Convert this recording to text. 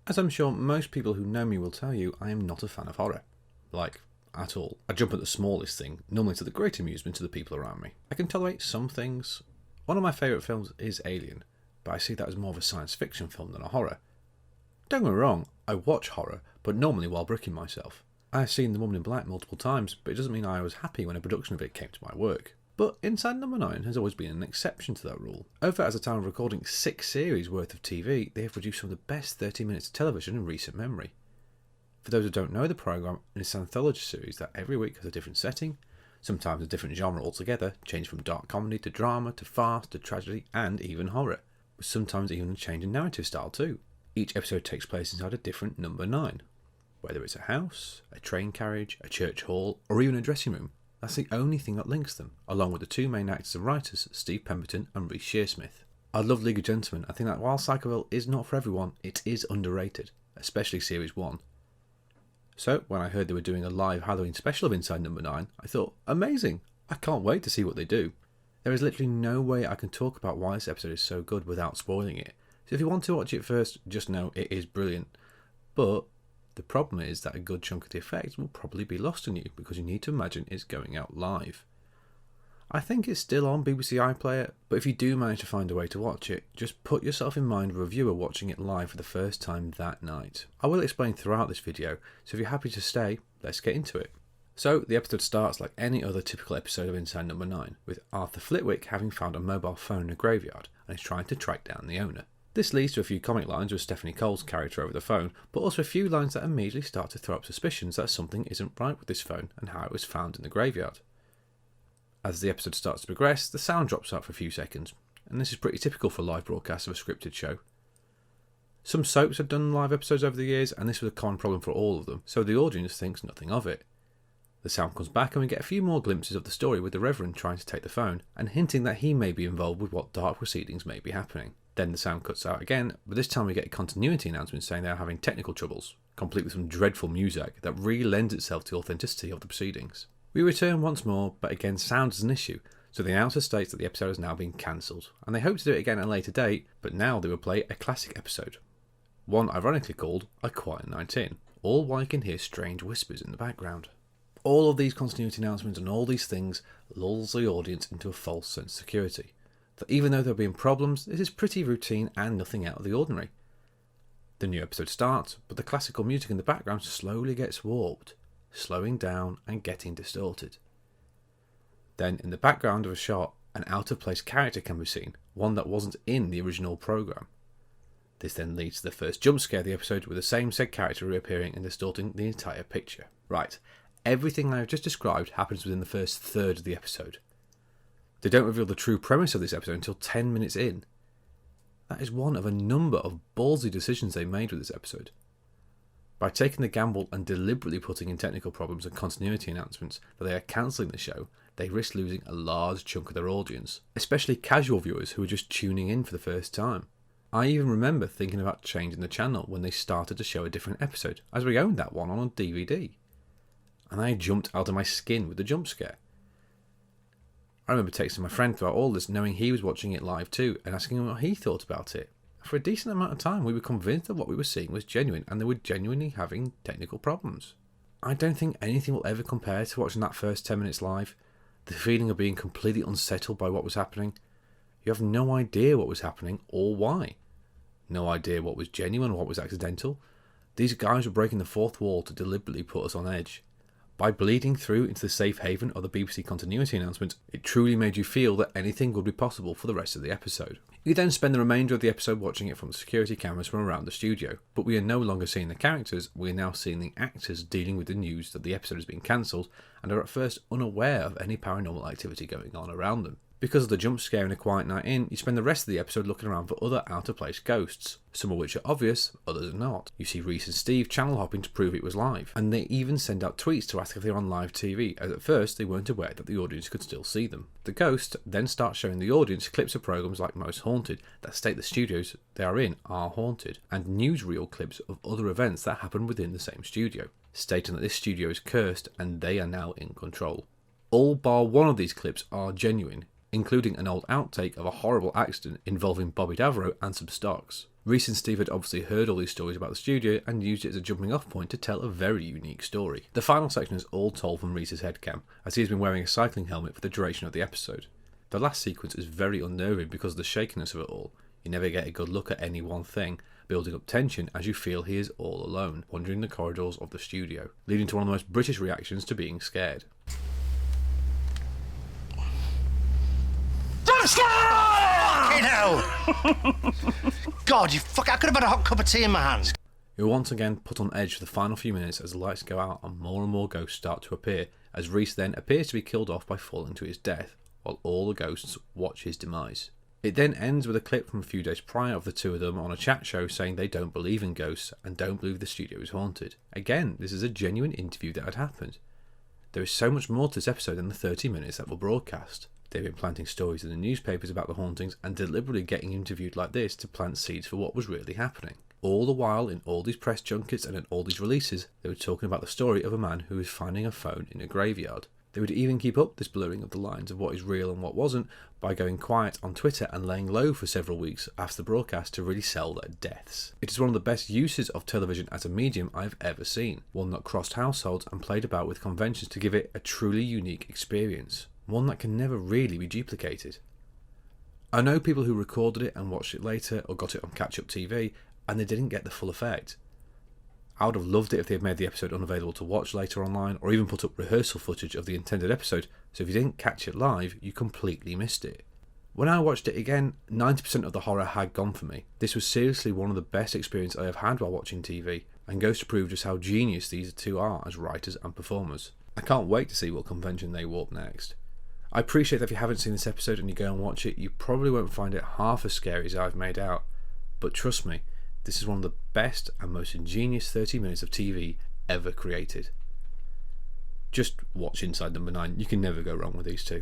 As I'm sure most people who know me will tell you, I am not a fan of horror. Like, at all. I jump at the smallest thing, normally to the great amusement of the people around me. I can tolerate some things. One of my favourite films is Alien, but I see that as more of a science fiction film than a horror. Don't get me wrong, I watch horror, but normally while bricking myself. I have seen The Woman in Black multiple times, but it doesn't mean I was happy when a production of it came to my work. But Inside No.9 has always been an exception to that rule. Over at the time of recording 6 series worth of TV, they have produced some of the best 30 minutes of television in recent memory. For those who don't know the programme, it's an anthology series that every week has a different setting, sometimes a different genre altogether, changing from dark comedy to drama to farce to tragedy and even horror, with sometimes even a change in narrative style too. Each episode takes place inside a different number 9, whether it's a house, a train carriage, a church hall, or even a dressing room. That's the only thing that links them, along with the 2 main actors and writers, Steve Pemberton and Reece Shearsmith. I love League of Gentlemen. I think that while Psychoville is not for everyone, it is underrated, especially Series 1. So, when I heard they were doing a live Halloween special of Inside No.9, I thought, amazing! I can't wait to see what they do. There is literally no way I can talk about why this episode is so good without spoiling it. So if you want to watch it first, just know it is brilliant. But the problem is that a good chunk of the effect will probably be lost on you because you need to imagine it's going out live. I think it's still on BBC iPlayer, but if you do manage to find a way to watch it, just put yourself in mind of a viewer watching it live for the first time that night. I will explain throughout this video, so if you're happy to stay, let's get into it. So, the episode starts like any other typical episode of Inside No.9, with Arthur Flitwick having found a mobile phone in a graveyard and is trying to track down the owner. This leads to a few comic lines with Stephanie Cole's character over the phone, but also a few lines that immediately start to throw up suspicions that something isn't right with this phone and how it was found in the graveyard. As the episode starts to progress, the sound drops out for a few seconds, and this is pretty typical for a live broadcast of a scripted show. Some soaps have done live episodes over the years, and this was a common problem for all of them, so the audience thinks nothing of it. The sound comes back and we get a few more glimpses of the story with the Reverend trying to take the phone, and hinting that he may be involved with what dark proceedings may be happening. Then the sound cuts out again, but this time we get a continuity announcement saying they are having technical troubles, complete with some dreadful music that really lends itself to the authenticity of the proceedings. We return once more, but again sound is an issue, so the announcer states that the episode has now been cancelled, and they hope to do it again at a later date, but now they will play a classic episode. One ironically called A Quiet Night In, all while you can hear strange whispers in the background. All of these continuity announcements and all these things lulls the audience into a false sense of security. That even though there have been problems, this is pretty routine and nothing out of the ordinary. The new episode starts, but the classical music in the background slowly gets warped, slowing down and getting distorted. Then, in the background of a shot, an out-of-place character can be seen, one that wasn't in the original programme. This then leads to the first jump scare of the episode, with the same said character reappearing and distorting the entire picture. Right, everything I have just described happens within the first third of the episode. They don't reveal the true premise of this episode until 10 minutes in. That is one of a number of ballsy decisions they made with this episode. By taking the gamble and deliberately putting in technical problems and continuity announcements that they are cancelling the show, they risk losing a large chunk of their audience, especially casual viewers who are just tuning in for the first time. I even remember thinking about changing the channel when they started to show a different episode, as we owned that one on a DVD. And I jumped out of my skin with the jump scare. I remember texting my friend throughout all this, knowing he was watching it live too, and asking him what he thought about it. For a decent amount of time, we were convinced that what we were seeing was genuine, and they were genuinely having technical problems. I don't think anything will ever compare to watching that first 10 minutes live. The feeling of being completely unsettled by what was happening. You have no idea what was happening or why. No idea what was genuine or what was accidental. These guys were breaking the fourth wall to deliberately put us on edge. By bleeding through into the safe haven of the BBC continuity announcement, it truly made you feel that anything would be possible for the rest of the episode. You then spend the remainder of the episode watching it from the security cameras from around the studio, but we are no longer seeing the characters, we are now seeing the actors dealing with the news that the episode has been cancelled and are at first unaware of any paranormal activity going on around them. Because of the jump scare in A Quiet Night In, you spend the rest of the episode looking around for other out-of-place ghosts, some of which are obvious, others are not. You see Reece and Steve channel hopping to prove it was live, and they even send out tweets to ask if they're on live TV, as at first they weren't aware that the audience could still see them. The ghost then starts showing the audience clips of programs like Most Haunted that state the studios they are in are haunted, and newsreel clips of other events that happen within the same studio, stating that this studio is cursed and they are now in control. All bar one of these clips are genuine, including an old outtake of a horrible accident involving Bobby Davro and some stocks. Reese and Steve had obviously heard all these stories about the studio and used it as a jumping off point to tell a very unique story. The final section is all told from Reese's headcam, as he has been wearing a cycling helmet for the duration of the episode. The last sequence is very unnerving because of the shakiness of it all. You never get a good look at any one thing, building up tension as you feel he is all alone, wandering the corridors of the studio, leading to one of the most British reactions to being scared. I'm scared! God, you fuck! I could have had a hot cup of tea in my hands. You're once again put on edge for the final few minutes as the lights go out and more ghosts start to appear, as Reese then appears to be killed off by falling to his death, while all the ghosts watch his demise. It then ends with a clip from a few days prior of the two of them on a chat show saying they don't believe in ghosts and don't believe the studio is haunted. Again, this is a genuine interview that had happened. There is so much more to this episode than the 30 minutes that were broadcast. They've been planting stories in the newspapers about the hauntings and deliberately getting interviewed like this to plant seeds for what was really happening. All the while, in all these press junkets and in all these releases, they were talking about the story of a man who was finding a phone in a graveyard. They would even keep up this blurring of the lines of what is real and what wasn't by going quiet on Twitter and laying low for several weeks after the broadcast to really sell their deaths. It is one of the best uses of television as a medium I've ever seen, one that crossed households and played about with conventions to give it a truly unique experience, one that can never really be duplicated. I know people who recorded it and watched it later or got it on catch-up TV and they didn't get the full effect. I would have loved it if they had made the episode unavailable to watch later online, or even put up rehearsal footage of the intended episode, so if you didn't catch it live, you completely missed it. When I watched it again, 90% of the horror had gone for me. This was seriously one of the best experiences I have had while watching TV, and goes to prove just how genius these two are as writers and performers. I can't wait to see what convention they warp next. I appreciate that if you haven't seen this episode and you go and watch it, you probably won't find it half as scary as I've made out, but trust me, this is one of the best and most ingenious 30 minutes of TV ever created. Just watch Inside No.9, you can never go wrong with these two.